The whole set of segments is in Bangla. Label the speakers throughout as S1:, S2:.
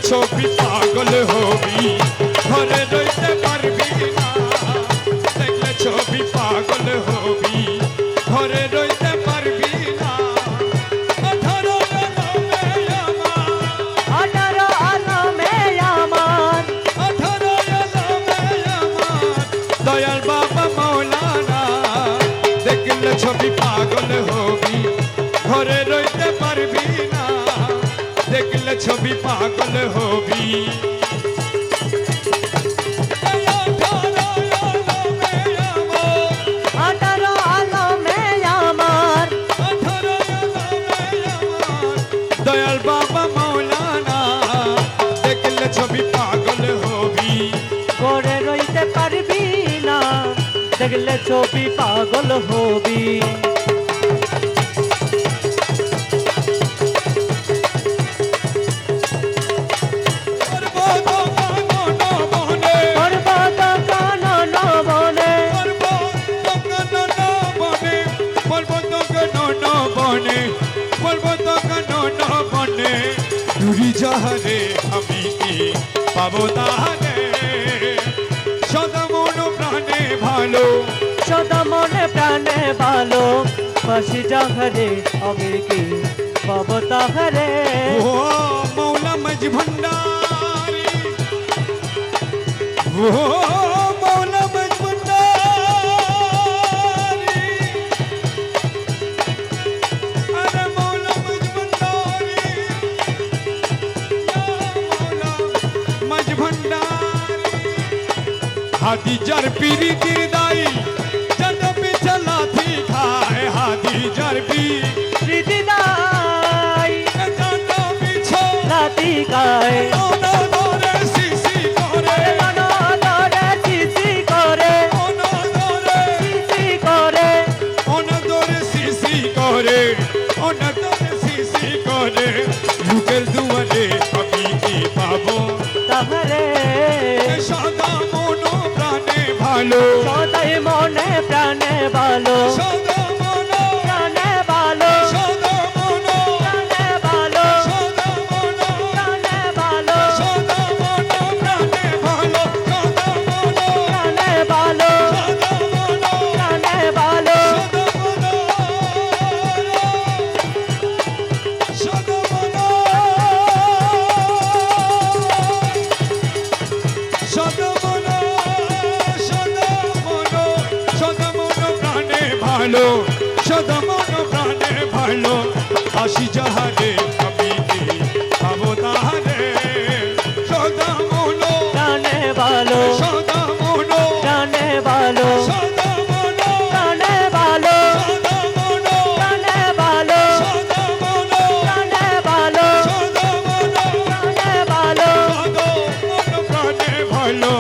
S1: ছবি পাগল হবি ঘরে রইতে পারবি না দেখলে ছবি পাগল হবি ঘরে রইতে পারবি না 18 আলমে আমার 18 আলমে আমার দয়াল বাবা মৌলানা দেখলে ছবি পাগল হবি ঘরে রইতে পারবি না দেখলে ছবি পাগল হবি দয়াল বাবা মৌলানা দেখলে ছবি পাগল হবি
S2: ঘরে রইতে পারবি না দেখলে ছবি পাগল হবি
S1: যাহারে আমি কি পাবো তাহারে সদা মন প্রাণে ভালো
S2: সদা মনে প্রাণে ভালো বাসি যাহারে আমি কি পাবো তাহারে
S1: ও মৌলা মজ ভণ্ডারি ও মৌলা মজ ভণ্ডারি আরে মৌলা মজ ভণ্ডারি মজ ভণ্ডারি হাদি যার পিরিতি দাই জদ পিছলা থি খায় হাদি যার পিরিতি দাই জদ পিছলা থি খায় ওনা দরে সিসি করে ওনা দরে সিসি করে ওনা দরে সিসি করে ওনা দরে সিসি করে ওনা দরে সিসি করে লোকের দুয়ারে আমি কি পাবো
S2: তাহারে
S1: সদা মন প্রাণে ভালো
S2: সদাই মনে প্রাণে ভালো
S1: সদা মন
S2: প্রাণে ভালো
S1: সদা মন
S2: প্রাণে ভালো
S1: সদা মন
S2: প্রাণে ভালো
S1: সদা মন প্রাণে ভালো সদা মন
S2: প্রাণে ভালো
S1: সদা মন
S2: প্রাণে ভালো
S1: সদা মন সদা মন সদা মন প্রাণে ভালো সদা মন প্রাণে ভালো আসি যাহারে আমি কি পাবো তাহারে সদা মন
S2: প্রাণে ভালো
S1: সদা মন
S2: প্রাণে ভালো
S1: সদা মন
S2: প্রাণে ভালো
S1: সদা মন
S2: প্রাণে ভালো
S1: সদা মন
S2: প্রাণে ভালো
S1: সদা মন
S2: প্রাণে ভালো
S1: সদা মন প্রাণে ভালো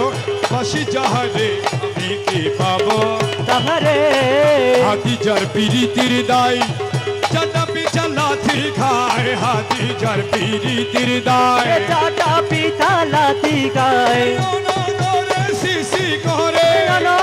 S1: আসি যাহারে আমি কি পাবো
S2: তাহারে
S1: হাতি যার পিরিতির দাই চাটা পিছা লাথি খায় হাতি যার পিরিতির দায়
S2: চাটা পিঠা লাথি গায়
S1: ওনা দরে সিসি করে
S2: ওনা